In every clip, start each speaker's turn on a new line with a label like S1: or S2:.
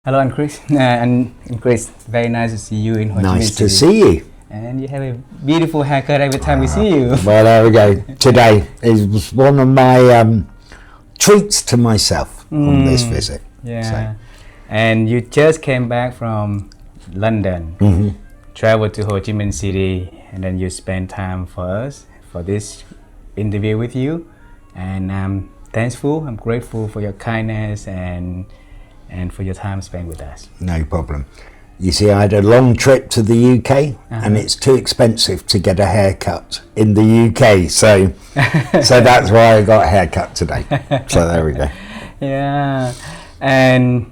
S1: Hello, and Chris. And Chris, very nice to see you in Ho Chi Minh
S2: Nice
S1: City.
S2: to see you.
S1: And you have a beautiful haircut every time we see you.
S2: Well, there we go. Today is one of my treats to myself on this visit.
S1: Yeah.
S2: So.
S1: And you just came back from London, traveled to Ho Chi Minh City, and then you spent time for us for this interview with you. And I'm thankful, I'm grateful for your kindness and for your time spent with us.
S2: No problem. You see, I had a long trip to the UK, and it's too expensive to get a haircut in the UK, so that's why I got a haircut today. So there we go.
S1: Yeah, and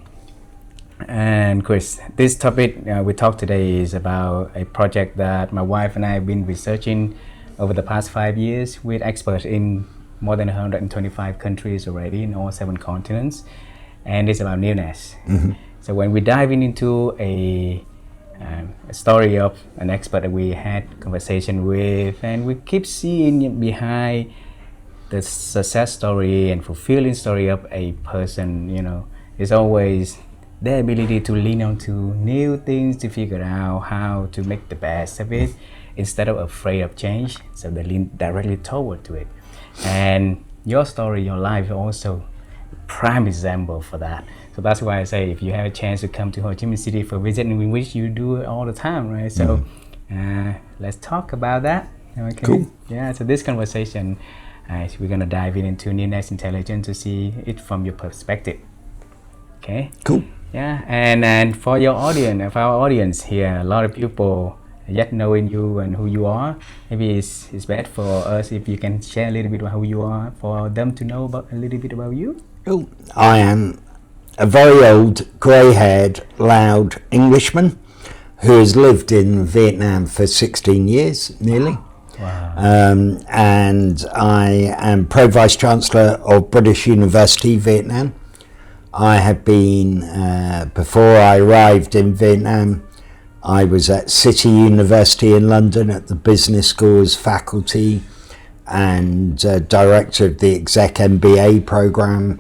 S1: Chris, this topic we talked today is about a project that my wife and I have been researching over the past 5 years with experts in more than 125 countries already in all 7 continents, and it's about newness. So when we dive into a story of an expert that we had conversation with, and we keep seeing behind the success story and fulfilling story of a person, you know, it's always their ability to lean on to new things, to figure out how to make the best of it instead of afraid of change. So they lean directly toward to it. And your story, your life also prime example for that. So that's why I say if you have a chance to come to Ho Chi Minh City for a visit, and we wish you do it all the time, right? So let's talk about that. Okay.
S2: Cool.
S1: Yeah, so this conversation, we're gonna dive into newness intelligence to see it from your perspective. Okay.
S2: Cool.
S1: Yeah, and for your audience, for our audience here, a lot of people yet knowing you and who you are. Maybe it's best for us if you can share a little bit about who you are, for them to know about a little bit about you.
S2: Well, I am a very old, grey-haired, loud Englishman who has lived in Vietnam for 16 years, nearly.
S1: Wow.
S2: And I am Pro Vice Chancellor of British University, Vietnam. I have been, before I arrived in Vietnam, I was at City University in London at the Business School as faculty and director of the Exec MBA program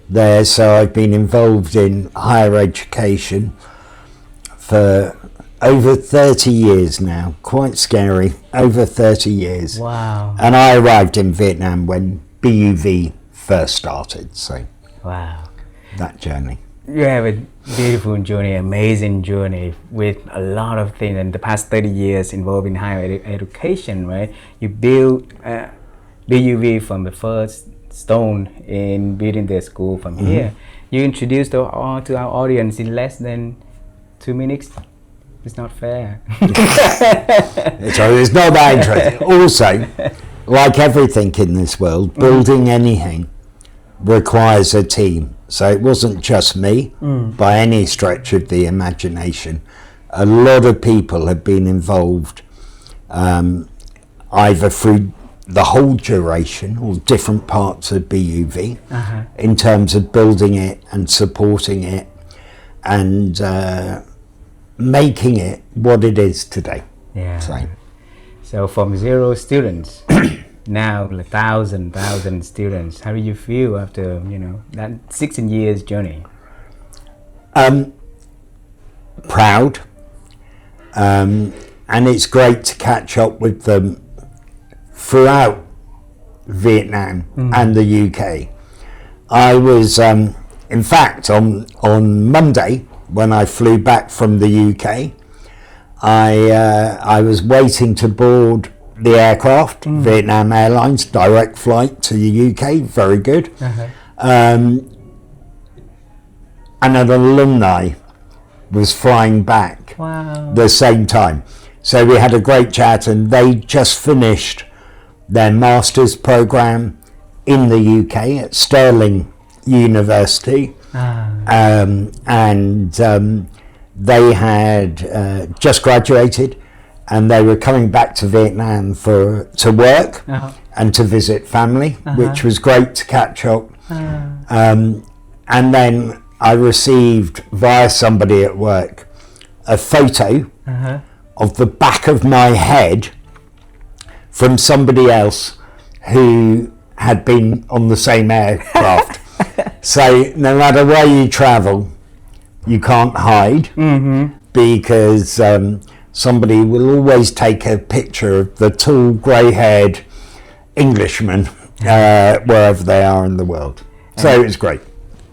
S2: there. So I've been involved in higher education for over 30 years now. Quite scary, over 30 years.
S1: Wow.
S2: And I arrived in Vietnam when BUV first started, so
S1: Wow.
S2: that journey.
S1: You have a beautiful journey, amazing journey with a lot of things in the past 30 years involved in higher education, right? You built BUV from the first stone in building the school from here. You introduced to our audience in less than 2 minutes. It's not fair.
S2: So it's not that interesting. Also, like everything in this world, building anything requires a team. So it wasn't just me by any stretch of the imagination. A lot of people have been involved either through the whole duration or different parts of BUV in terms of building it and supporting it and making it what it is today.
S1: Yeah.
S2: So
S1: So from 0 students, now 1,000 students. How do you feel after, you know, that 16 years journey?
S2: Proud, and it's great to catch up with them throughout Vietnam and the UK. I was, in fact, on Monday when I flew back from the UK, I was waiting to board the aircraft, Vietnam Airlines, direct flight to the UK, very good. And an alumni was flying back the same time. So we had a great chat, and they just finished their master's program in the UK at Stirling University. And they had just graduated, and they were coming back to Vietnam to work and to visit family, which was great to catch up. And then I received via somebody at work a photo of the back of my head from somebody else who had been on the same aircraft. So no matter where you travel, you can't hide, because somebody will always take a picture of the tall, grey-haired Englishman wherever they are in the world. So it's great.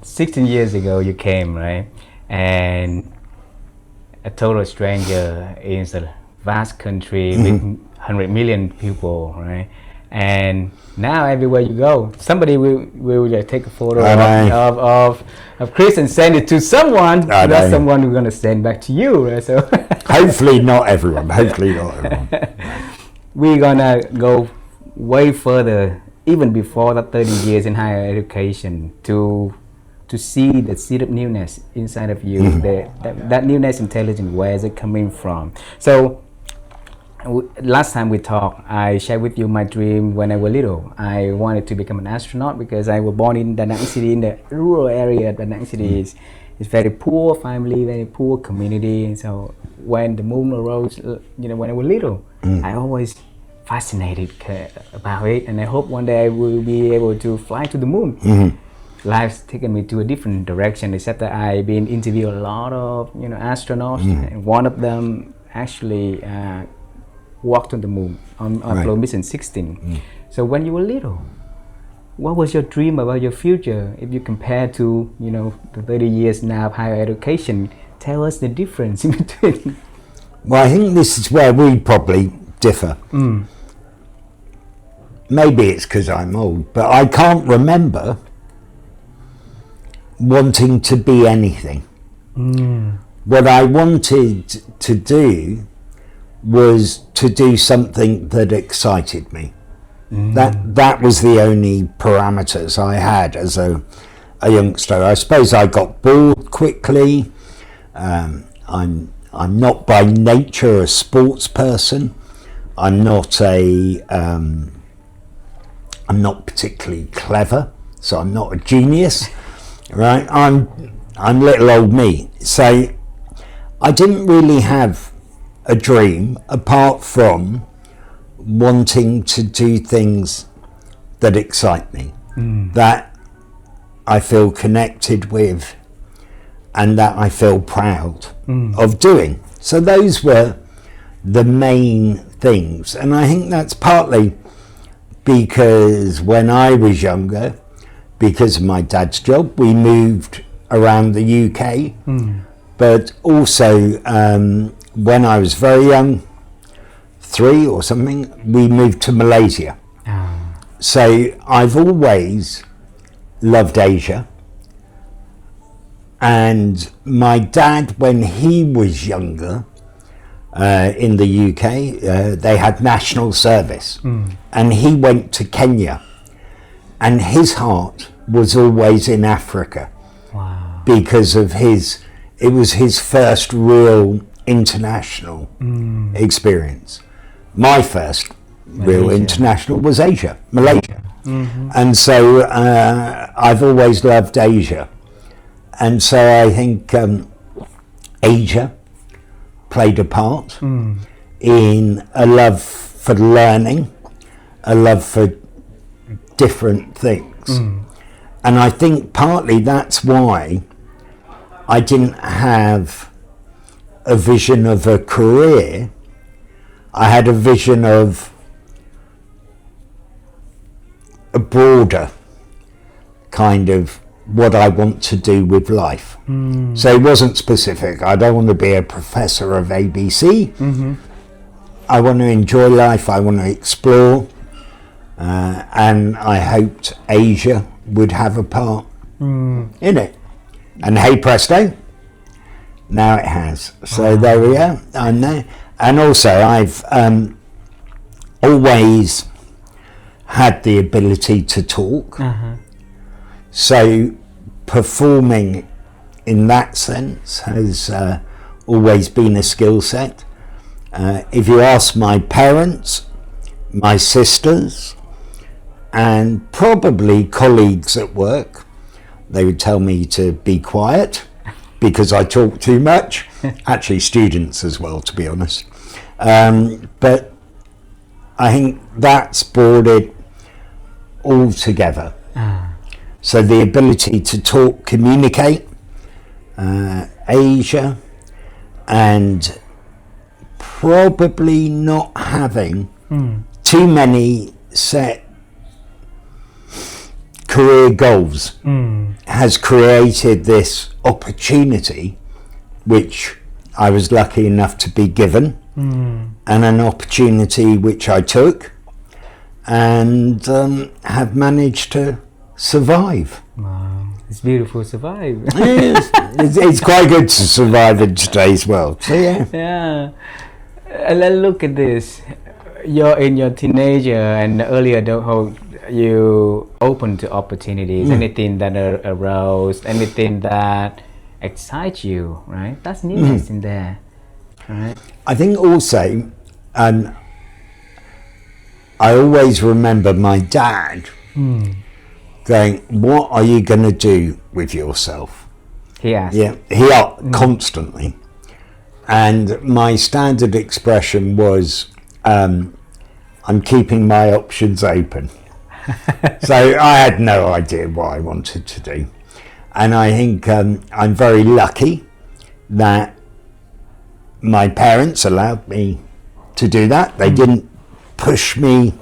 S1: 16 years ago you came, right? And a total stranger in a vast country with 100 million people, right? And now everywhere you go, somebody will take a photo of Chris and send it to someone. That someone we're going to send back to you, right? So
S2: hopefully not everyone.
S1: We're going to go way further, even before that 30 years in higher education, to see the seed of newness inside of you, that newness intelligence, where is it coming from? So last time we talked, I shared with you my dream when I was little. I wanted to become an astronaut because I was born in Da Nang City, in the rural area. Da Nang City is very poor family, very poor community. And so when the moon arose, when I was little, I always fascinated about it, and I hope one day I will be able to fly to the moon. Life's taken me to a different direction, except that I've been interviewing a lot of astronauts, and one of them actually walked on the moon on Apollo mission 16. So when you were little, what was your dream about your future? If you compare to the 30 years now of higher education, tell us the difference in between.
S2: Well, I think this is where we probably differ. Maybe it's because I'm old, but I can't remember wanting to be anything. What I wanted to do was to do something that excited me. That was the only parameters I had as a youngster. I suppose I got bored quickly. I'm not by nature a sports person. I'm not particularly clever, so I'm not a genius, right? I'm little old me. So I didn't really have a dream apart from wanting to do things that excite me, that I feel connected with, and that I feel proud of doing. So those were the main things, and I think that's partly because when I was younger, because of my dad's job, we moved around the UK, but also when I was very young, 3 or something, we moved to Malaysia. So I've always loved Asia, and my dad, when he was younger, in the UK, they had national service, and he went to Kenya, and his heart was always in Africa. Because of it was his first real international experience. My first real international was Malaysia. And so I've always loved Asia, and so I think Asia played a part in a love for learning, a love for different things. And I think partly that's why I didn't have a vision of a career. I had a vision of a broader kind of what I want to do with life. So it wasn't specific. I don't want to be a professor of ABC. I want to enjoy life. I want to explore. And I hoped Asia would have a part in it. And hey presto, now it has. So there we are. I'm there. And also I've always had the ability to talk. So performing in that sense has always been a skill set. If you ask my parents, my sisters, and probably colleagues at work, they would tell me to be quiet because I talk too much. Actually students as well, to be honest. But I think that's brought it all together. So the ability to talk, communicate, Asia, and probably not having too many set career goals has created this opportunity, which I was lucky enough to be given, and an opportunity which I took, and have managed to survive.
S1: Wow, it's beautiful to survive.
S2: Yes, it's quite good to survive in today's world. So yeah.
S1: Yeah. And then look at this. You're in your teenager and early adulthood. You open to opportunities. Anything that arose, anything that excites you, right? That's newness in there, right?
S2: I think also, I always remember my dad going, "What are you going to do with yourself?"
S1: He asked.
S2: Yeah, constantly. And my standard expression was, "I'm keeping my options open." So I had no idea what I wanted to do. And I think I'm very lucky that my parents allowed me to do that. They didn't push me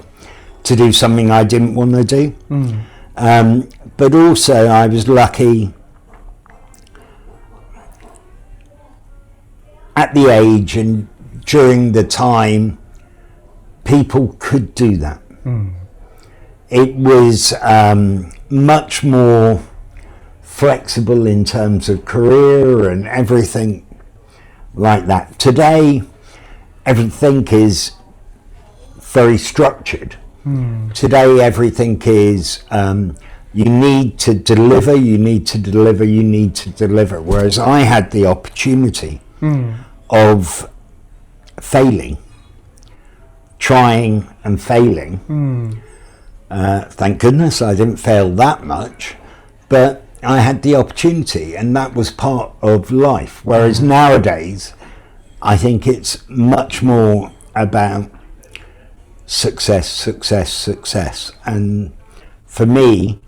S2: to do something I didn't want to do. But also I was lucky at the age and during the time people could do that. It was much more flexible in terms of career and everything like that. Today, everything is very structured. Today, everything is you need to deliver, you need to deliver, you need to deliver. Whereas I had the opportunity of failing, trying and failing. Thank goodness I didn't fail that much, but I had the opportunity, and that was part of life. Whereas nowadays, I think it's much more about success, success, success. And for me,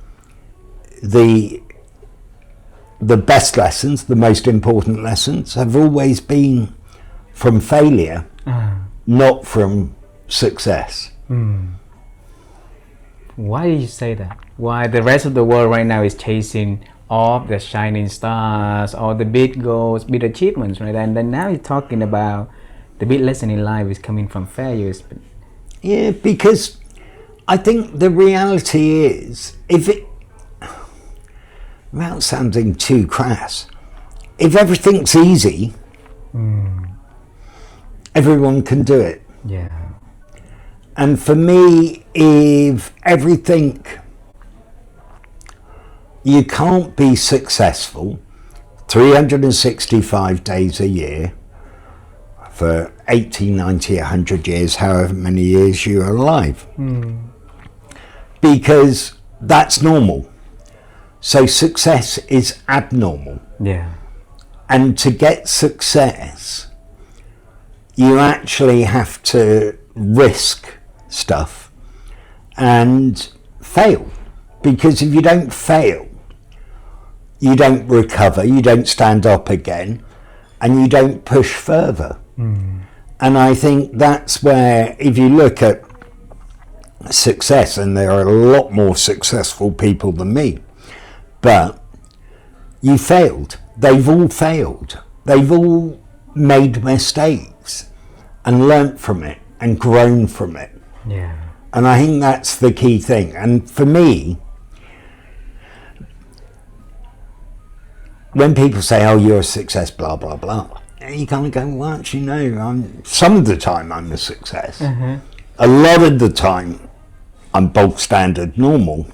S2: the best lessons, the most important lessons, have always been from failure, not from success.
S1: Why do you say that? Why the rest of the world right now is chasing all the shining stars, all the big goals, big achievements, right? And then now you're talking about the big lesson in life is coming from failures.
S2: Yeah, because I think the reality is, without sounding too crass, if everything's easy, everyone can do it.
S1: Yeah.
S2: And for me, if everything, you can't be successful 365 days a year for 80, 90, 100 years, however many years you're alive. Because that's normal. So success is abnormal.
S1: Yeah.
S2: And to get success, you actually have to risk stuff and fail. Because if you don't fail, you don't recover, you don't stand up again, and you don't push further. And I think that's where, if you look at success, and there are a lot more successful people than me, but you failed. They've all failed. They've all made mistakes and learnt from it and grown from it.
S1: Yeah.
S2: And I think that's the key thing. And for me, when people say, "Oh, you're a success," blah blah blah, you kind of go, "Well, actually, no. Some of the time I'm a success. A lot of the time I'm bog standard normal,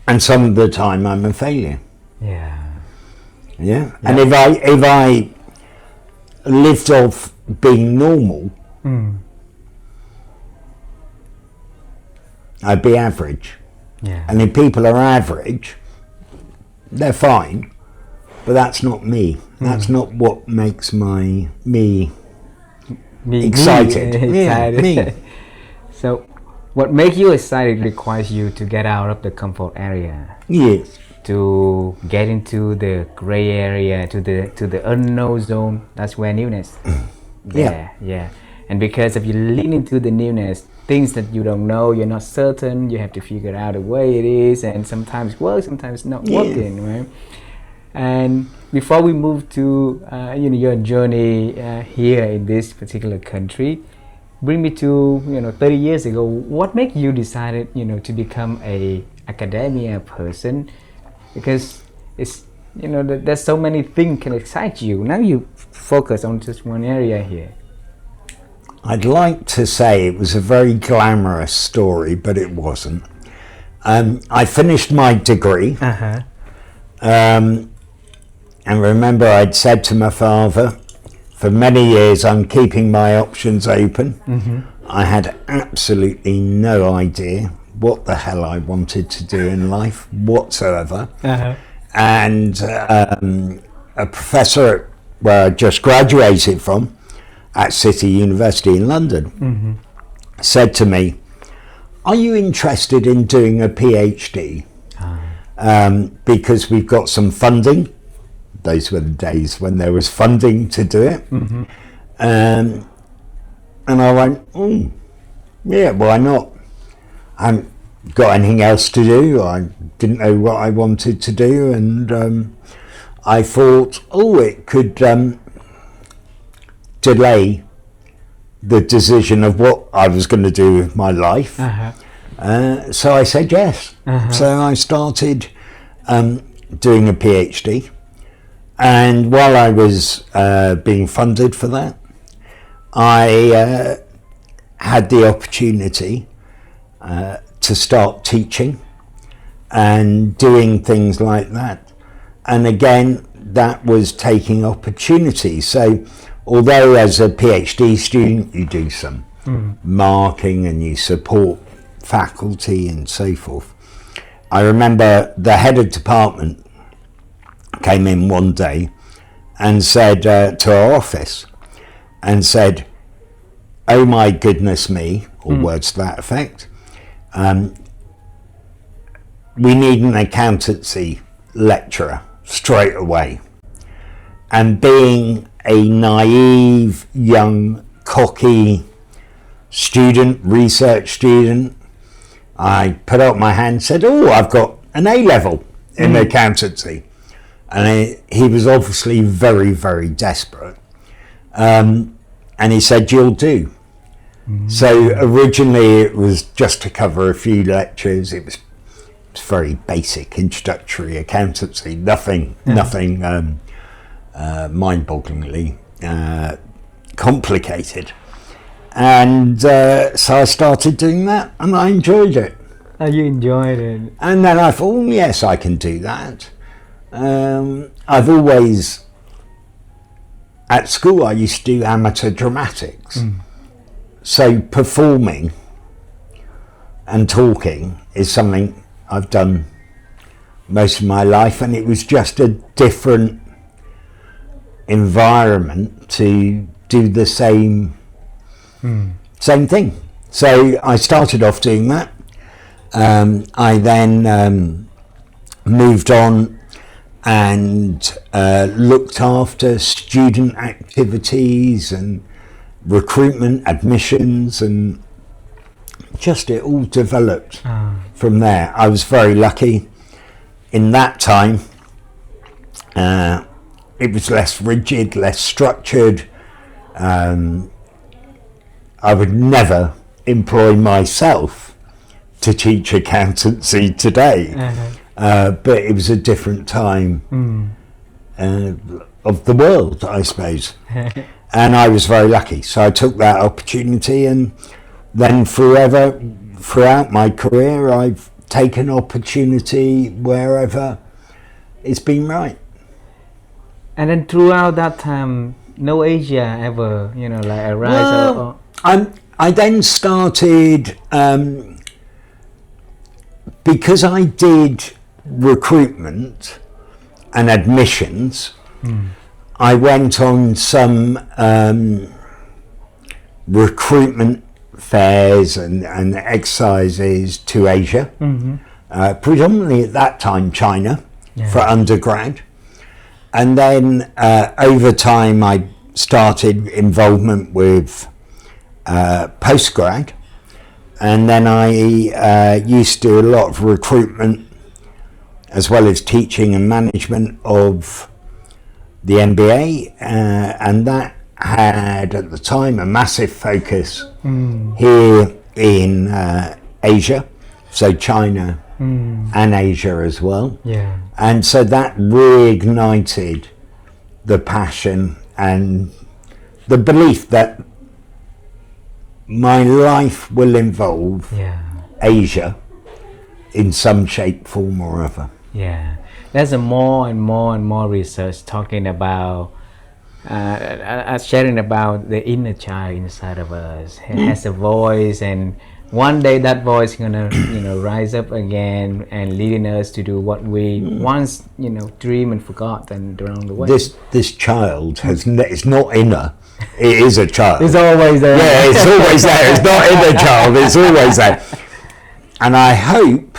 S2: and some of the time I'm a failure."
S1: Yeah.
S2: Yeah. And if I lived off being normal, I'd be average.
S1: Yeah.
S2: And if people are average, they're fine, but that's not me. That's not what makes me excited. Yeah, me.
S1: So what makes you excited requires you to get out of the comfort area.
S2: Yes.
S1: to get into the gray area, to the unknown zone. That's where newness. Yeah. And because if you lean into the newness, things that you don't know, you're not certain, you have to figure out a way it is, and sometimes works, sometimes not working, right? And before we move to your journey here in this particular country, bring me to 30 years ago. What made you decided to become a academia person? Because it's there's so many things can excite you. Now you focus on just one area here.
S2: I'd like to say it was a very glamorous story, but it wasn't. I finished my degree. And remember, I'd said to my father, for many years, I'm keeping my options open. I had absolutely no idea what the hell I wanted to do in life whatsoever. And a professor where I just graduated from at City University in London said to me, "Are you interested in doing a PhD? Because we've got some funding." Those were the days when there was funding to do it. And I went, "Oh, yeah, why not? I haven't got anything else to do. I didn't know what I wanted to do." And I thought, it could delay the decision of what I was going to do with my life. So I said yes. So I started doing a PhD. And while I was being funded for that, I had the opportunity to start teaching and doing things like that. And again, that was taking opportunity. So although as a PhD student you do some marking and you support faculty and so forth, I remember the head of department came in one day and said to our office and said, "Oh my goodness me," or words to that effect, "we need an accountancy lecturer straight away." And being a naive, young, cocky student, research student, I put up my hand and said, "I've got an A-level in accountancy." And he was obviously very, very desperate. And he said, "You'll do." So originally it was just to cover a few lectures. It was very basic introductory accountancy, nothing mind-bogglingly complicated. And so I started doing that and I enjoyed it.
S1: You enjoyed it.
S2: And then I thought, yes, I can do that. I've always, at school I used to do amateur dramatics. So performing and talking is something I've done most of my life, and it was just a different environment to do the same thing. So I started off doing that. I then moved on and looked after student activities and recruitment, admissions, and just it all developed from there. I was very lucky in that time. It was less rigid, less structured. I would never employ myself to teach accountancy today. But it was a different time of the world, I suppose. And I was very lucky. So I took that opportunity, and then throughout my career, I've taken opportunity wherever it's been right.
S1: And then throughout that time, no Asia ever, like a rise?
S2: Well, I then started, because I did recruitment and admissions, I went on some recruitment fairs and exercises to Asia, predominantly at that time China, for undergrad. And then over time I started involvement with postgrad. And then I used to do a lot of recruitment as well as teaching and management of the MBA, and that had at the time a massive focus here in Asia, so China and Asia as well.
S1: Yeah.
S2: And so that reignited the passion and the belief that my life will involve Asia in some shape, form or other.
S1: Yeah, there's a more and more research talking about sharing about the inner child inside of us. It has a voice, and one day that voice is gonna rise up again and leading us to do what we once dream and forgot and along the way.
S2: This child it's not inner. It is a child.
S1: It's always there.
S2: Yeah, it's always there. It's not inner child. It's always there. And I hope,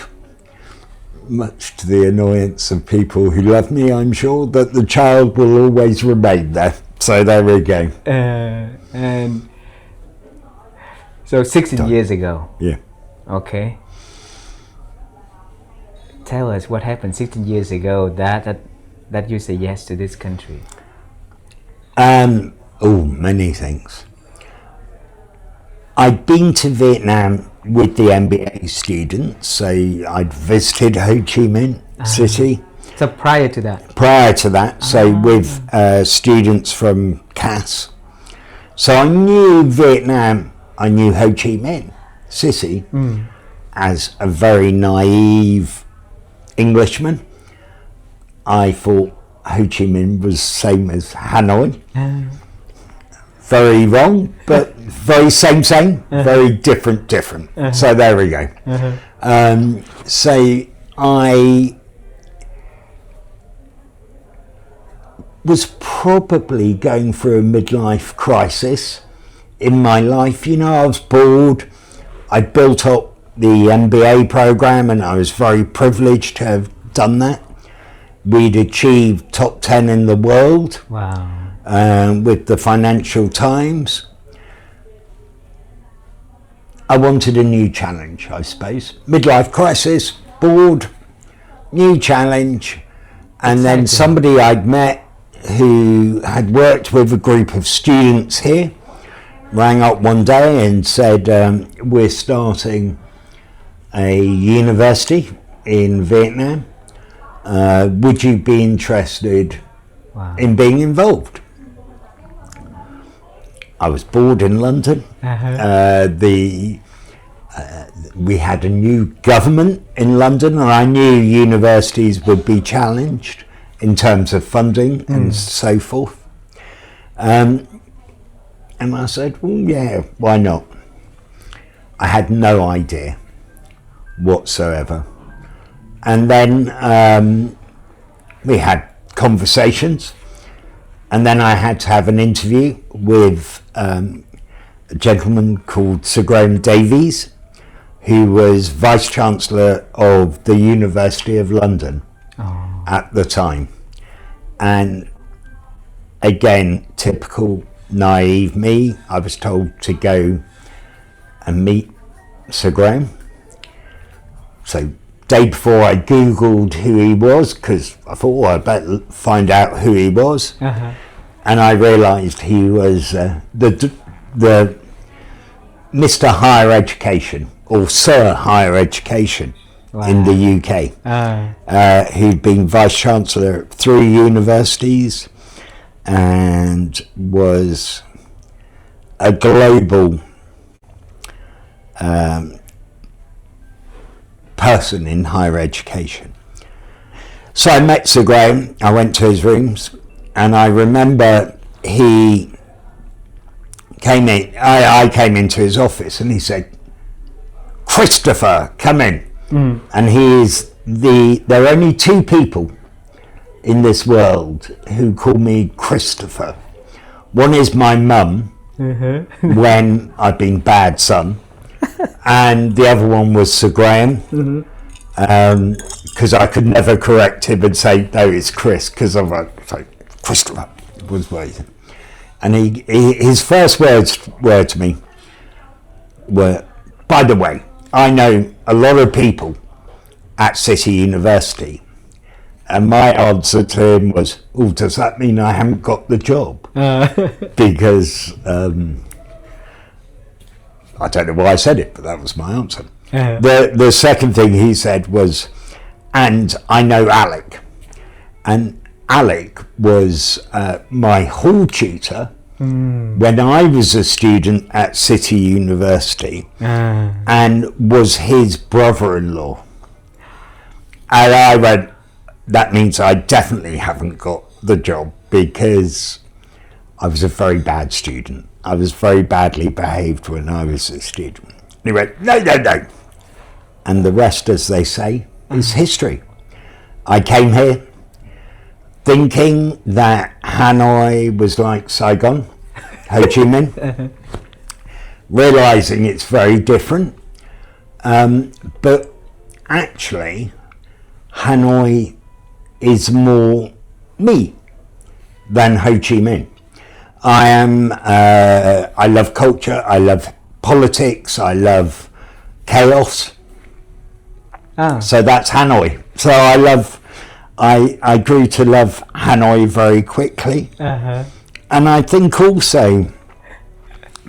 S2: much to the annoyance of people who love me, I'm sure, that the child will always remain there. So there we go.
S1: And so 16 years ago.
S2: Yeah.
S1: Okay. Tell us what happened 16 years ago that you say yes to this country.
S2: Many things. I'd been to Vietnam with the MBA students, so I'd visited Ho Chi Minh City.
S1: So prior to that?
S2: So with students from CAS. So I knew Vietnam, I knew Ho Chi Minh City as a very naive Englishman. I thought Ho Chi Minh was same as Hanoi. Very wrong, but very same, very different. So there we go. So I was probably going through a midlife crisis in my life. I was bored. I built up the MBA program and I was very privileged to have done that. We'd achieved top 10 in the world.
S1: Wow.
S2: With the Financial Times. I wanted a new challenge, I suppose. Midlife crisis, bored, new challenge. And then somebody I'd met who had worked with a group of students here rang up one day and said, we're starting a university in Vietnam. Would you be interested in being involved? I was bored in London. We had a new government in London, and I knew universities would be challenged in terms of funding and so forth. And I said, well, yeah, why not? I had no idea whatsoever. And then we had conversations. And then I had to have an interview with a gentleman called Sir Graham Davies, who was Vice Chancellor of the University of London at the time. And again, typical naive me, I was told to go and meet Sir Graham. So day before I Googled who he was, because I thought, well, I better find out who he was. And I realised he was the Mr. Higher Education, or Sir Higher Education in the UK, who'd been Vice-Chancellor of 3 universities and was a global person in higher education. So I met Sir Graham, I went to his rooms, and I remember he came in, I came into his office and he said, "Christopher, come in." And there are only 2 people in this world who call me Christopher. One is my mum, when I've been bad son, and the other one was Sir Graham, because I could never correct him and say, no, it's Chris, because I'm like, Christopher was waiting. And his first words were to me were, by the way, I know a lot of people at City University, and my answer to him was, oh, does that mean I haven't got the job? Because I don't know why I said it, but that was my answer. The second thing he said was, and I know Alec. And Alec was my hall tutor when I was a student at City University, and was his brother-in-law. And I went, that means I definitely haven't got the job, because I was a very bad student. I was very badly behaved when I was a student. And he went, no. And the rest, as they say, is history. I came here thinking that Hanoi was like Saigon, Ho Chi Minh, realizing it's very different. But actually, Hanoi is more me than Ho Chi Minh. I love culture, I love politics, I love chaos. So that's Hanoi. So I grew to love Hanoi very quickly. And I think also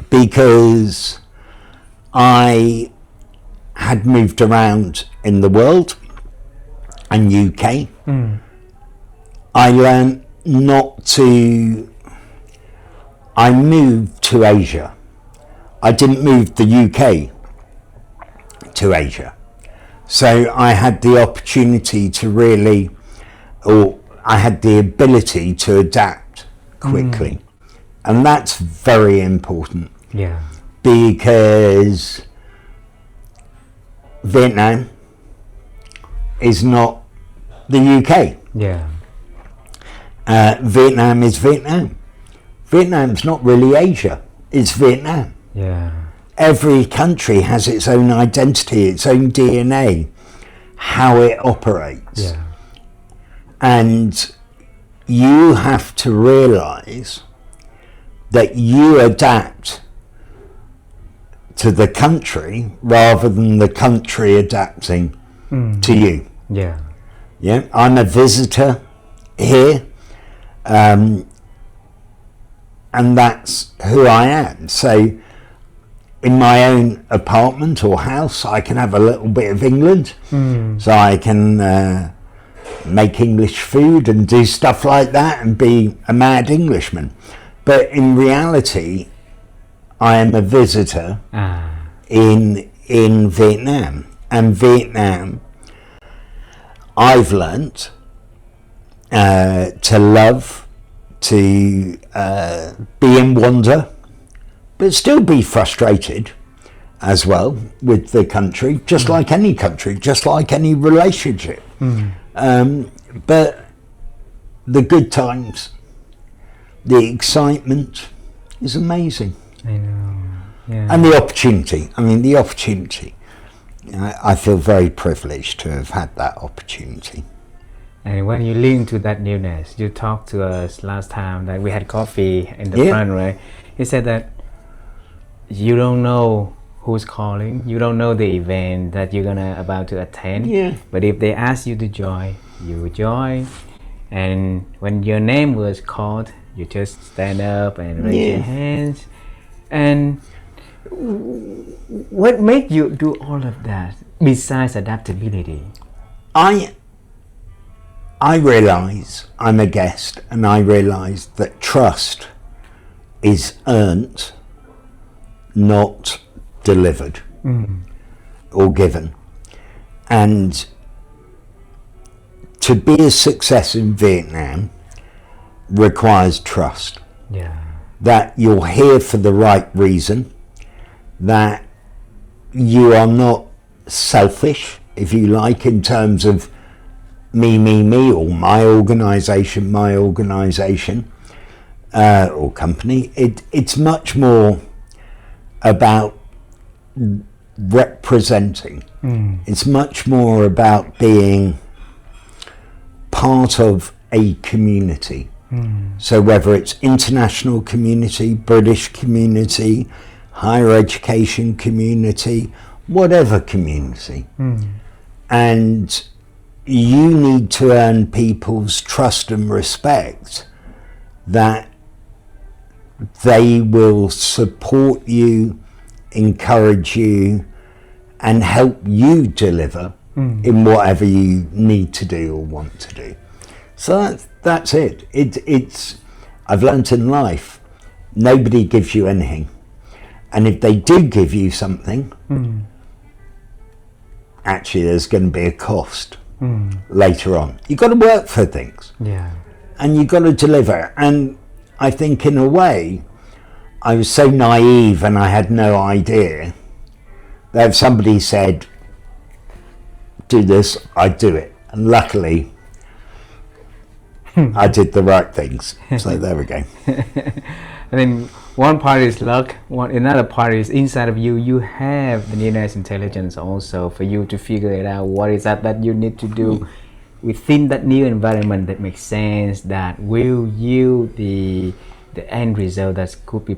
S2: because I had moved around in the world and UK, I learned I moved to Asia. I didn't move the UK to Asia. So I had the opportunity to I had the ability to adapt quickly. And that's very important.
S1: Yeah.
S2: Because Vietnam is not the UK.
S1: Yeah.
S2: Vietnam is Vietnam. Vietnam's not really Asia, it's Vietnam.
S1: Yeah.
S2: Every country has its own identity, its own DNA, how it operates.
S1: Yeah.
S2: And you have to realize that you adapt to the country rather than the country adapting to you.
S1: Yeah.
S2: Yeah, I'm a visitor here, and that's who I am. So in my own apartment or house, I can have a little bit of England, so I can make English food and do stuff like that and be a mad Englishman. But in reality, I am a visitor in Vietnam. And Vietnam, I've learnt to love, to be in wonder, but still be frustrated as well with the country, just like any country, just like any relationship. But the good times, the excitement is amazing.
S1: I know. Yeah.
S2: And the opportunity. I feel very privileged to have had that opportunity.
S1: And when you link to that newness, you talked to us last time that we had coffee in the front, right? You said that you don't know who's calling, you don't know the event that you're about to attend.
S2: Yeah.
S1: But if they ask you to join, you join. And when your name was called, you just stand up and raise your hands. And what made you do all of that besides adaptability?
S2: I realize I'm a guest, and I realize that trust is earned, not delivered or given. And to be a success in Vietnam requires trust.
S1: Yeah.
S2: That you're here for the right reason, that you are not selfish, if you like, in terms of me, or my organisation, or company. It's much more about representing. It's much more about being part of a community. So whether it's international community, British community, higher education community, whatever community. And you need to earn people's trust and respect that they will support you, encourage you, and help you deliver in whatever you need to do or want to do. So that's it. It's I've learnt in life, nobody gives you anything. And if they do give you something, actually there's going to be a cost later on. You've got to work for things.
S1: Yeah.
S2: And you've got to deliver. And I think in a way, I was so naive and I had no idea that if somebody said, do this, I'd do it. And luckily, I did the right things. So there we go.
S1: I mean, one part is luck, another part is inside of you. You have the newness intelligence also for you to figure it out. What is that you need to do within that new environment that makes sense, that will yield the end result that could be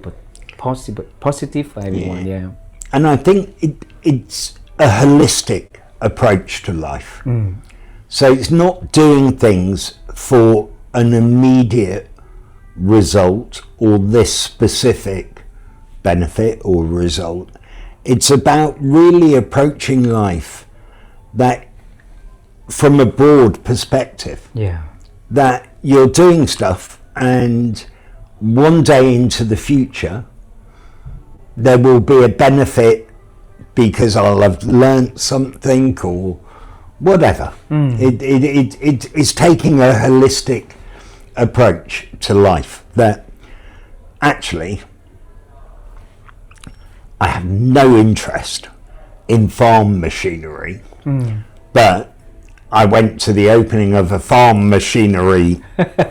S1: positive for everyone. Yeah.
S2: And I think it's a holistic approach to life. So it's not doing things for an immediate result or this specific benefit or result. It's about really approaching life that from a broad perspective.
S1: Yeah.
S2: That you're doing stuff and one day into the future there will be a benefit because I'll have learnt something or whatever. It's taking a holistic approach to life that actually I have no interest in farm machinery, but I went to the opening of a farm machinery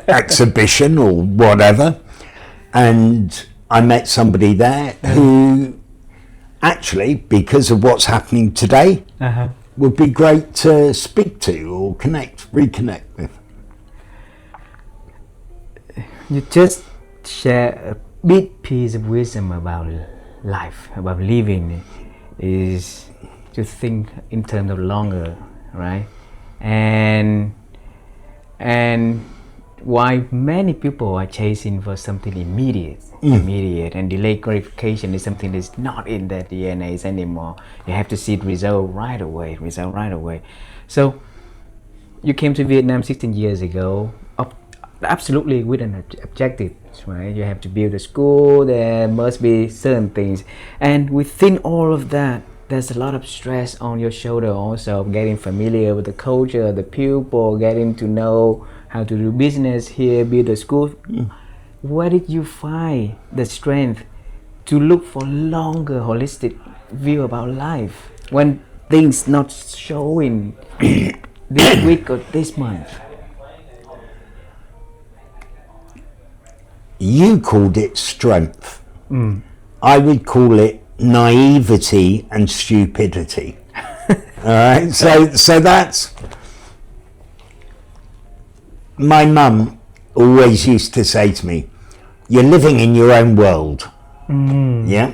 S2: exhibition or whatever, and I met somebody there who actually, because of what's happening today, would be great to speak to or reconnect with.
S1: You just share a big piece of wisdom about life, about living, is to think in terms of longer, right? And why many people are chasing for something immediate, and delayed gratification is something that's not in their DNAs anymore. You have to see the result right away. So you came to Vietnam 16 years ago, absolutely with an objective, right? You have to build a school, there must be certain things, and within all of that there's a lot of stress on your shoulder also, getting familiar with the culture, the people, getting to know how to do business here, build a school. Where did you find the strength to look for longer holistic view about life when things not showing this week or this month?
S2: You called it strength. I would call it naivety and stupidity. All right, so that's, my mum always used to say to me, you're living in your own world. Yeah,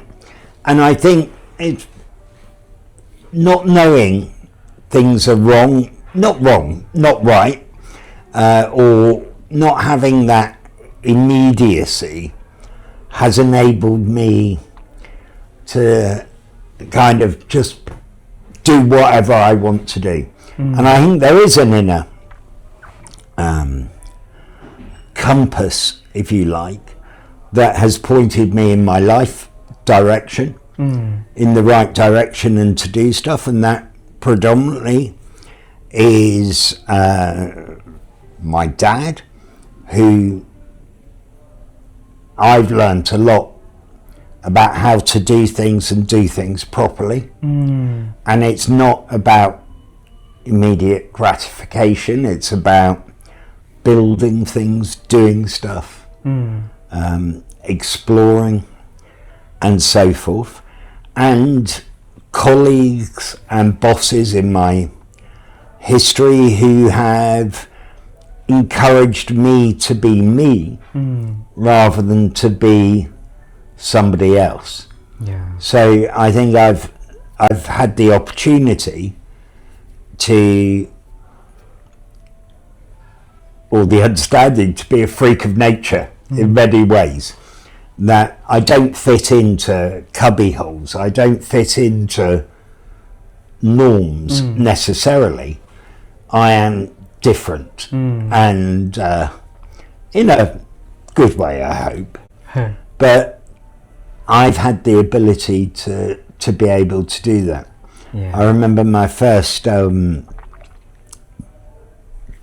S2: and I think it's not knowing things are not right, or not having that immediacy has enabled me to kind of just do whatever I want to do. And I think there is an inner compass, if you like, that has pointed me in my life direction, in the right direction, and to do stuff, and that predominantly is my dad, who I've learnt a lot about how to do things and do things properly. And it's not about immediate gratification, it's about building things, doing stuff, exploring and so forth. And colleagues and bosses in my history who have encouraged me to be me rather than to be somebody else.
S1: Yeah.
S2: So I think I've had the opportunity to, or the understanding to be a freak of nature in many ways, that I don't fit into cubby holes, I don't fit into norms necessarily. I am different, and in a good way, I hope. But I've had the ability to be able to do that.
S1: Yeah.
S2: I remember my first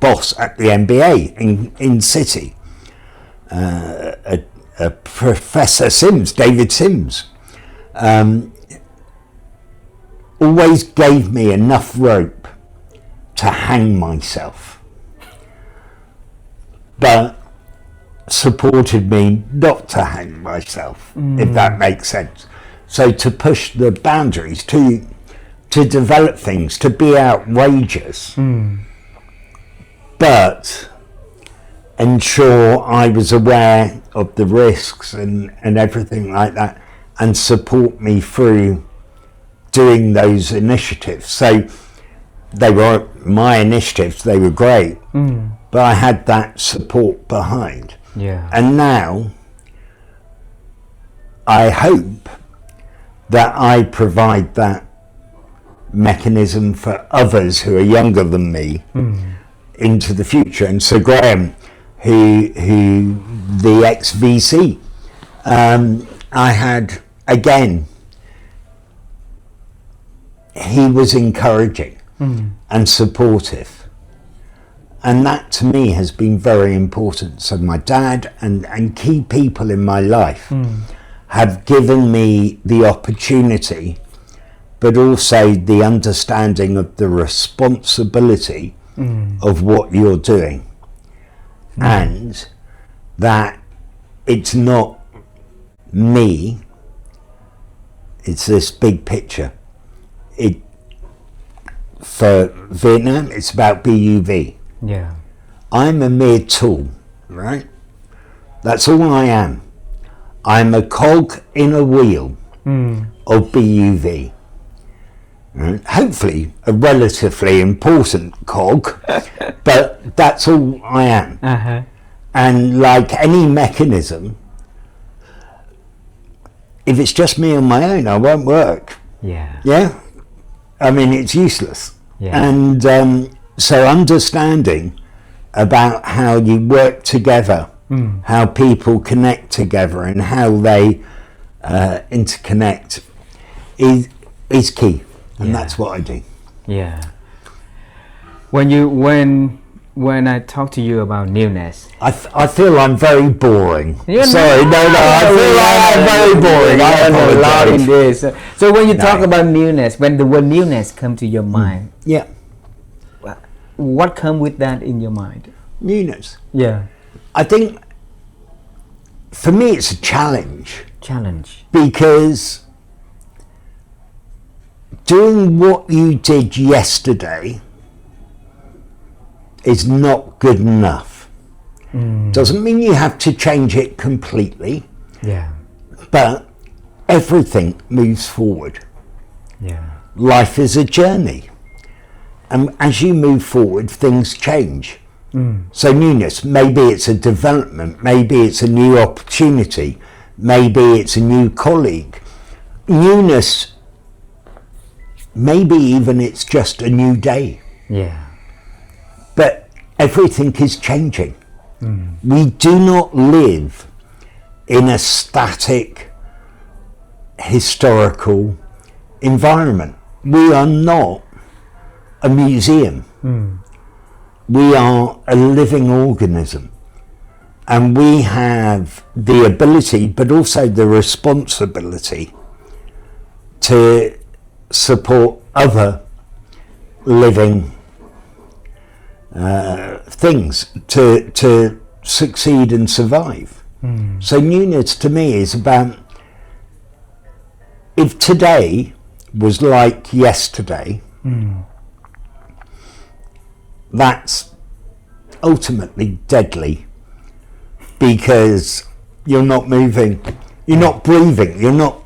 S2: boss at the MBA in City, a Professor Sims, David Sims, always gave me enough rope to hang myself, but supported me not to hang myself, if that makes sense. So to push the boundaries, to develop things, to be outrageous, but ensure I was aware of the risks and everything like that, and support me through doing those initiatives. So they were my initiatives, they were great, but I had that support behind.
S1: Yeah.
S2: And now I hope that I provide that mechanism for others who are younger than me into the future. And so Graham, who the ex-VC, I had, again, he was encouraging and supportive. And that to me has been very important. So my dad and key people in my life have given me the opportunity, but also the understanding of the responsibility of what you're doing. And that it's not me, it's this big picture. For Vietnam, it's about BUV.
S1: Yeah.
S2: I'm a mere tool, right? That's all I am. I'm a cog in a wheel of BUV. Right? Hopefully a relatively important cog, but that's all I am. And like any mechanism, if it's just me on my own, I won't work.
S1: Yeah.
S2: Yeah? I mean, it's useless.
S1: Yeah.
S2: And so understanding about how you work together, how people connect together and how they interconnect is key. And that's what I do.
S1: Yeah. When I talk to you about newness,
S2: I feel I'm very boring.
S1: You're
S2: Sorry,
S1: not.
S2: no, I feel like I'm very boring. I apologize.
S1: In this. So when you talk about newness, when the word newness come to your mind,
S2: Yeah.
S1: what come with that in your mind?
S2: Newness.
S1: Yeah.
S2: I think for me it's a challenge.
S1: Challenge.
S2: Because doing what you did yesterday is not good enough. Doesn't mean you have to change it completely.
S1: Yeah.
S2: But everything moves forward.
S1: Yeah.
S2: Life is a journey. And as you move forward, things change. So newness, maybe it's a development, maybe it's a new opportunity, maybe it's a new colleague. Newness, maybe even it's just a new day.
S1: Yeah.
S2: But everything is changing. We do not live in a static historical environment. We are not a museum. We are a living organism, and we have the ability but also the responsibility to support other living things to succeed and survive. So newness to me is about, if today was like yesterday, that's ultimately deadly, because you're not moving, you're not breathing, you're not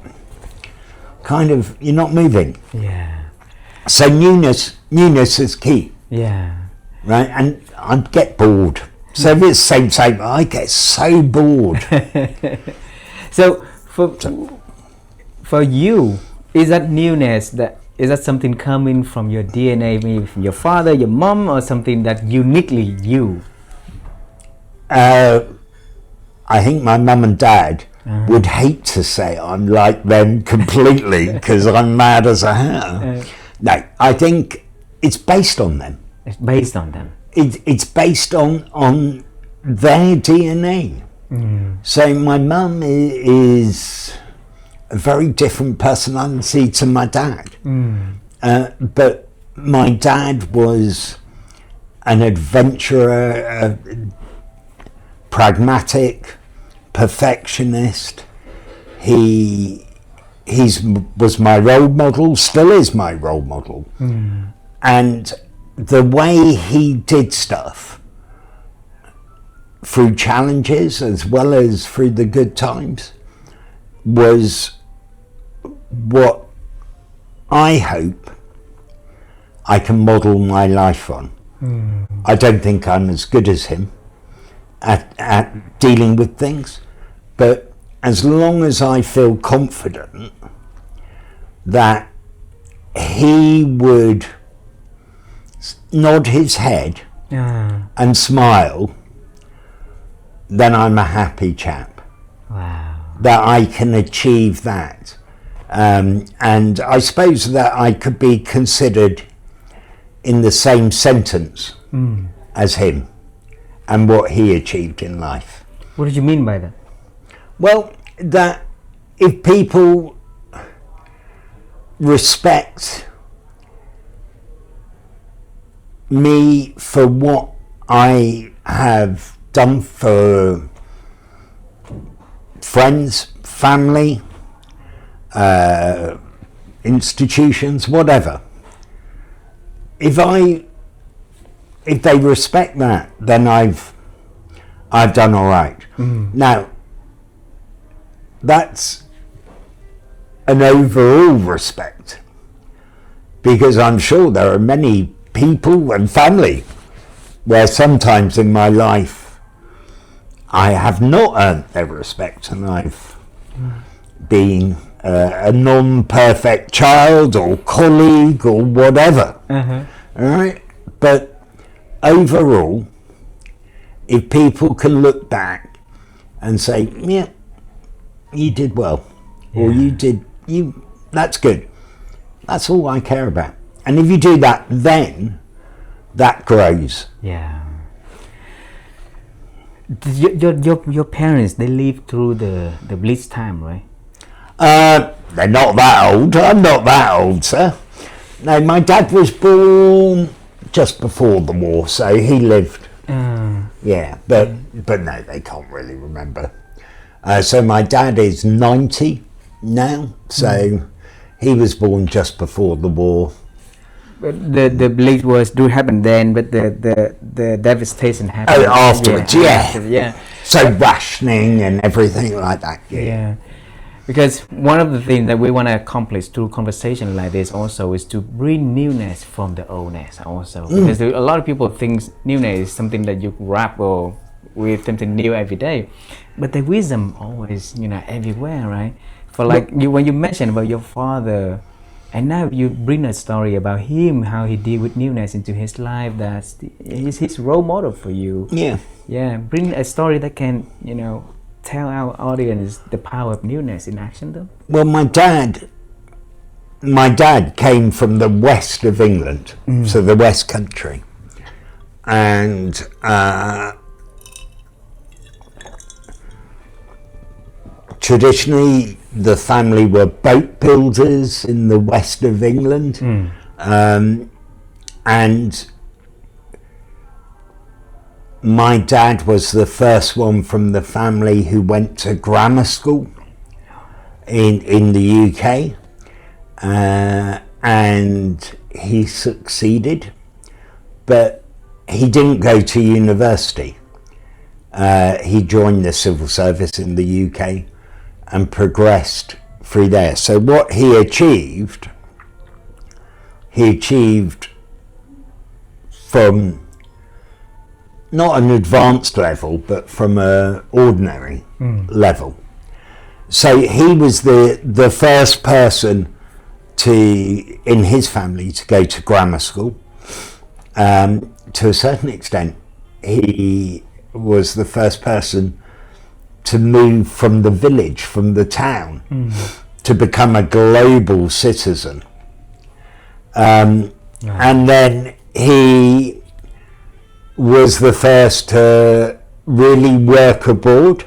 S2: moving.
S1: Yeah.
S2: So newness is key.
S1: Yeah.
S2: Right, and I'd get bored. So if it's same, I get so bored.
S1: So for you, is that newness, is that something coming from your DNA, maybe from your father, your mom, or something that uniquely you?
S2: I think my mum and dad would hate to say I'm like them completely, because I'm mad as a hatter. No, I think it's based on them.
S1: It's based on them.
S2: It's based on their DNA. So my mum is a very different personality to my dad. But my dad was an adventurer, pragmatic, perfectionist. He was my role model, still is my role model. And the way he did stuff, through challenges as well as through the good times, was what I hope I can model my life on. I don't think I'm as good as him at dealing with things, but as long as I feel confident that he would nod his head and smile, then I'm a happy chap.
S1: Wow.
S2: That I can achieve that. And I suppose that I could be considered in the same sentence as him and what he achieved in life.
S1: What did you mean by that?
S2: Well, that if people respect me for what I have done for friends, family, institutions, whatever, if they respect that, then I've done all right. Now, that's an overall respect, because I'm sure there are many people and family where sometimes in my life I have not earned their respect, and I've been a non-perfect child or colleague or whatever. All right, but overall, if people can look back and say, yeah, you did well, or that's good, that's all I care about. And if you do that, then that grows.
S1: Yeah. Your parents, they lived through the Blitz time, right?
S2: They're not that old. I'm not that old, sir. No, my dad was born just before the war, so he lived. Yeah, but no, they can't really remember. So my dad is 90 now, so he was born just before the war.
S1: But the Blitz was do happen then, but the devastation happened
S2: Afterwards,
S1: yeah.
S2: So rationing and everything like that.
S1: Yeah. Because one of the things that we want to accomplish through conversation like this also is to bring newness from the oldness also. Because a lot of people think newness is something that you grapple with something new every day, but the wisdom always, everywhere, right? For like when you mentioned about your father, and now you bring a story about him, how he deal with newness into his life, that's his role model for you. Yeah, bring a story that can, tell our audience the power of newness in action though.
S2: Well, my dad came from the west of England, so the West Country, and traditionally the family were boat builders in the west of England, and my dad was the first one from the family who went to grammar school in the UK, and he succeeded, but he didn't go to university. He joined the civil service in the UK and progressed through there. So what he achieved from not an advanced level, but from an ordinary level. So he was the first person in his family to go to grammar school. To a certain extent, he was the first person to move from the village, from the town, to become a global citizen. And then he was the first to really work abroad.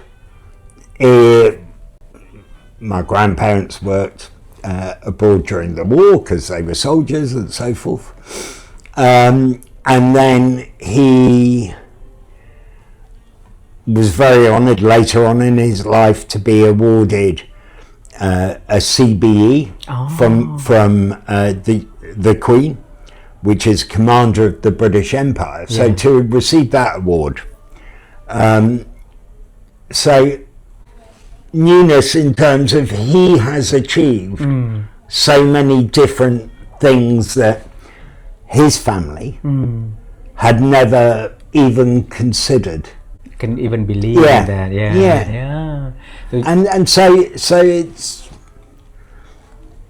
S2: My grandparents worked abroad during the war because they were soldiers and so forth. And then he was very honoured later on in his life to be awarded a CBE from the Queen, which is Commander of the British Empire. So to receive that award, so Newness, in terms of he has achieved so many different things that his family had never even considered.
S1: Can even believe in that.
S2: And so it's,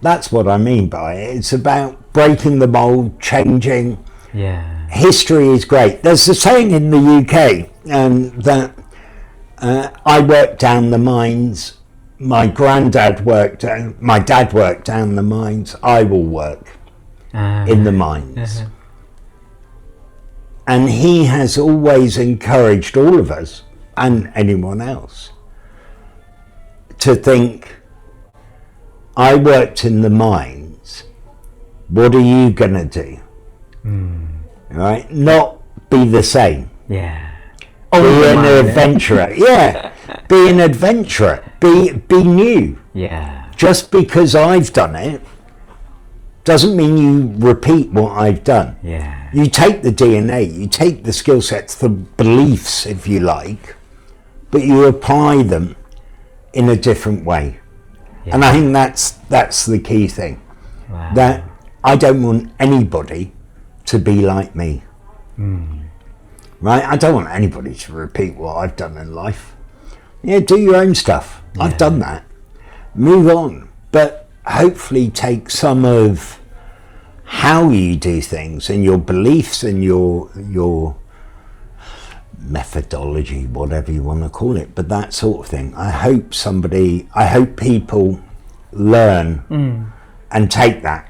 S2: that's what I mean by it. It's about breaking the mold, changing. History is great. There's a saying in the UK that I worked down the mines, my dad worked down the mines, I will work in the mines. And he has always encouraged all of us, and anyone else, to think, I worked in the mines, what are you going to do? Right? Not be the same. Be an adventurer. Be an adventurer. Be new. Just because I've done it doesn't mean you repeat what I've done. You take the DNA, you take the skill sets, the beliefs, if you like, but you apply them in a different way. And I think that's the key thing. That I don't want anybody to be like me. Right? I don't want anybody to repeat what I've done in life. Do your own stuff. I've done that. Move on. But hopefully take some of how you do things and your beliefs and your methodology, whatever you want to call it, but that sort of thing. I hope people learn and take that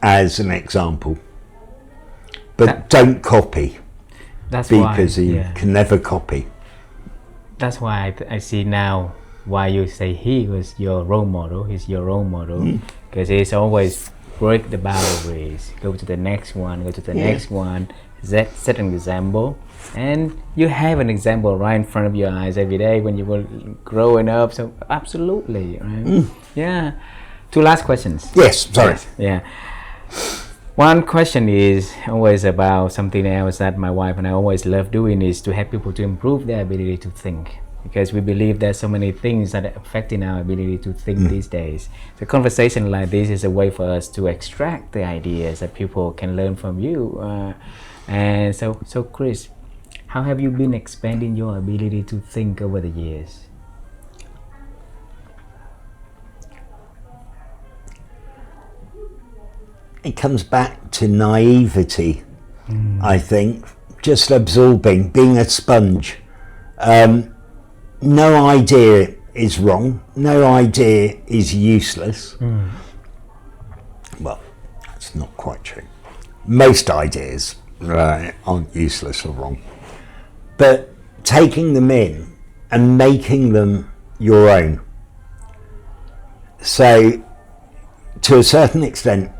S2: as an example. But don't copy. Because you can never copy.
S1: That's why I see now why you say he was your role model. He's your role model because he's always break the boundaries, go to the next one, next one, set an example, and you have an example right in front of your eyes every day when you were growing up. So absolutely, right? Two last questions.
S2: Yes, sorry.
S1: One question is always about something else that my wife and I always love doing, is to help people to improve their ability to think, because we believe there's so many things that are affecting our ability to think these days. So conversation like this is a way for us to extract the ideas that people can learn from you. And so Chris, how have you been expanding your ability to think over the years?
S2: It comes back to naivety, I think. Just absorbing, being a sponge. No idea is wrong. No idea is useless. Well, that's not quite true. Most ideas aren't useless or wrong. But taking them in and making them your own. So, to a certain extent,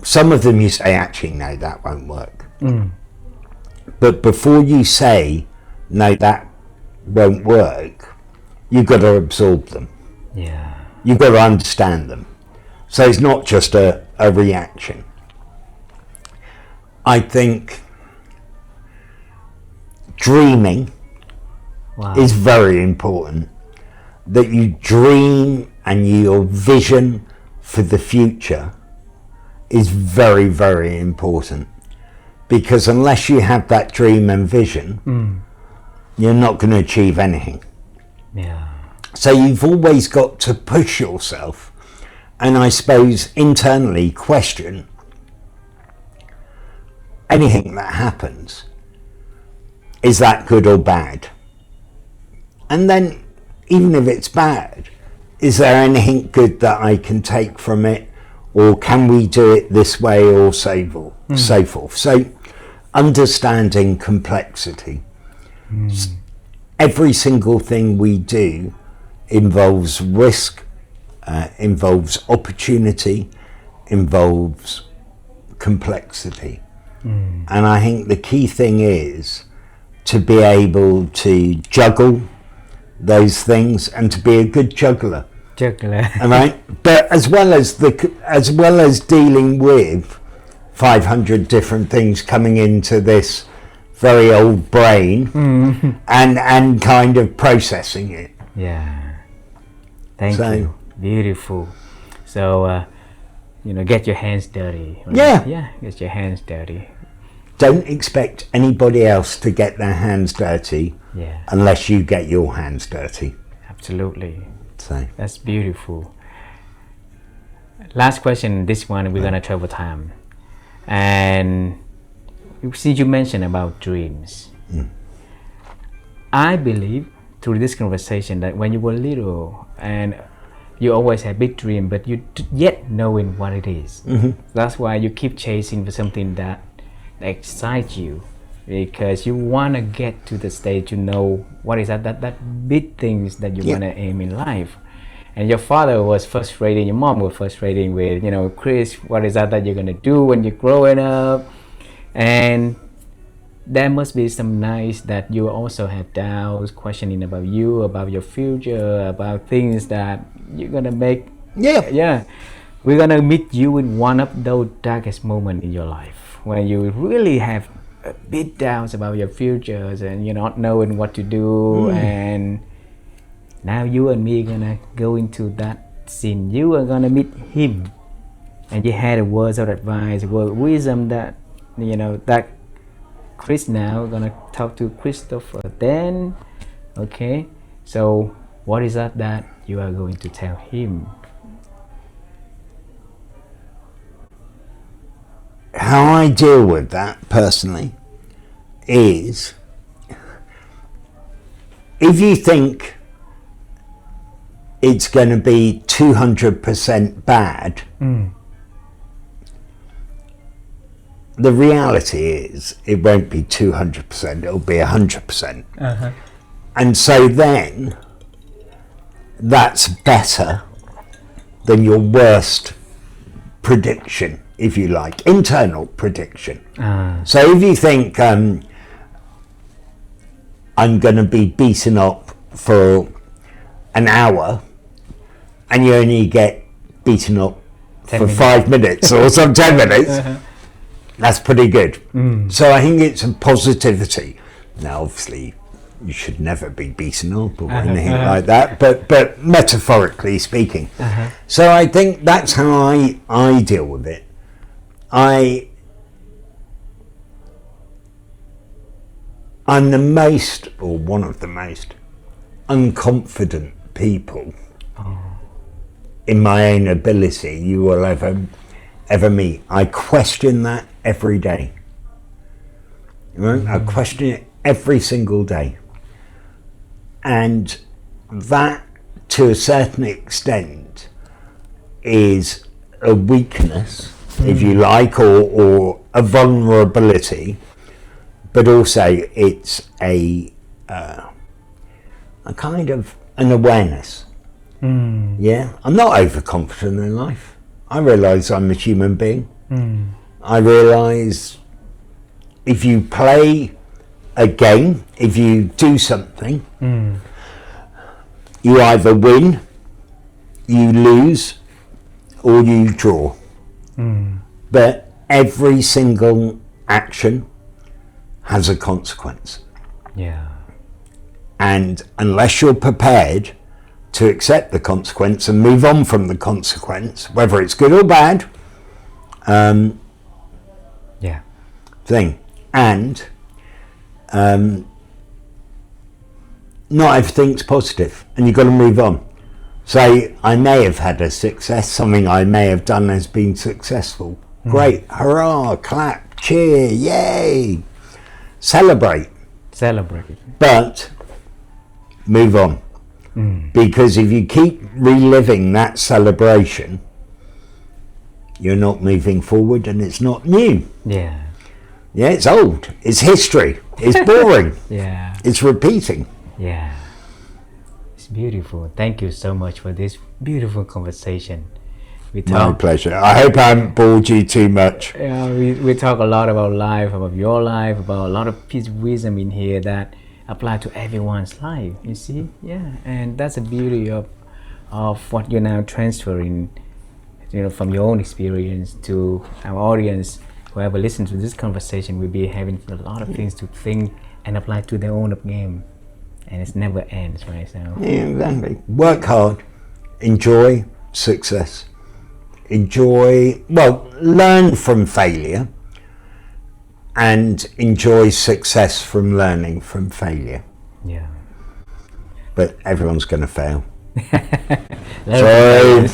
S2: some of them you say, actually, no, that won't work. But before you say, no, that won't work, you've got to absorb them. You've got to understand them. So it's not just a reaction. I think dreaming is very important. That you dream and your vision for the future is very, very important. Because unless you have that dream and vision, you're not going to achieve anything.
S1: Yeah.
S2: So you've always got to push yourself, and I suppose internally question anything that happens. Is that good or bad? And then, even if it's bad, is there anything good that I can take from it? Or can we do it this way, or so forth? So, understanding complexity. Every single thing we do involves risk, involves opportunity, involves complexity. And I think the key thing is to be able to juggle those things and to be a good juggler. All right? But as well as dealing with 500 different things coming into this very old brain and kind of processing it.
S1: Yeah. Thank you. Beautiful. So, get your hands dirty.
S2: Yeah.
S1: Yeah, get your hands dirty.
S2: Don't expect anybody else to get their hands dirty unless you get your hands dirty.
S1: Absolutely.
S2: So
S1: that's beautiful. Last question, this one we're gonna travel time. And since you mentioned about dreams, I believe through this conversation that when you were little and you always had big dream, but you yet knowing what it is. That's why you keep chasing for something that excites you, because you want to get to the stage to know what is that big things that you want to aim in life. And your father was frustrating, your mom was frustrating with, Chris, what is that you're going to do when you're growing up? And there must be some nights that you also have doubts, questioning about you, about your future, about things that you're going to make. Yeah. We're going to meet you in one of those darkest moments in your life, when you really have big doubts about your futures and you're not knowing what to do. And now you and me are gonna go into that scene. You are gonna meet him, and you had a words of advice, word of wisdom that that Chris now gonna talk to Christopher then. Okay, so what is that you are going to tell him?
S2: How I deal with that personally is, if you think it's going to be 200% bad, the reality is it won't be 200%, it'll be 100%. And so then that's better than your worst prediction, if you like, internal prediction. So if you think I'm going to be beaten up for an hour and you only get beaten up for 5 minutes or some 10 minutes, that's pretty good. So I think it's a positivity. Now obviously you should never be beaten up or anything like that, but metaphorically speaking. So I think that's how I deal with it. I'm the most, or one of the most, unconfident people in my own ability you will ever meet. I question that every day. I question it every single day. And that, to a certain extent, is a weakness, if you like, or a vulnerability, but also it's a kind of an awareness. I'm not overconfident in life. I realise I'm a human being. I realise if you play a game, if you do something, you either win, you lose, or you draw. But every single action has a consequence.
S1: Yeah.
S2: And unless you're prepared to accept the consequence and move on from the consequence, whether it's good or bad,
S1: Yeah.
S2: thing. And not everything's positive, and you've got to move on. So I may have had a success, something I may have done has been successful. Great, hurrah, clap, cheer, yay, celebrate. But move on. Because if you keep reliving that celebration, you're not moving forward, and it's not new.
S1: Yeah.
S2: Yeah, it's old. It's history. It's boring.
S1: Yeah.
S2: It's repeating.
S1: Yeah. It's beautiful. Thank you so much for this beautiful conversation.
S2: My pleasure. I hope I haven't bored you too much.
S1: Yeah, we talk a lot about life, about your life, about a lot of piece of wisdom in here that apply to everyone's life. You see, yeah, and that's the beauty of what you're now transferring, from your own experience to our audience. Whoever listens to this conversation will be having a lot of things to think and apply to their own game, and it never ends, right? So
S2: yeah, exactly. Work hard, enjoy success. Learn from failure and enjoy success from learning from failure.
S1: Yeah.
S2: But everyone's going to fail.
S1: Sorry.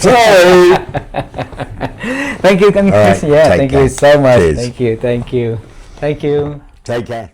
S1: Thank you,
S2: right,
S1: yeah, thank you so much.
S2: Cheers.
S1: Thank you.
S2: Take care.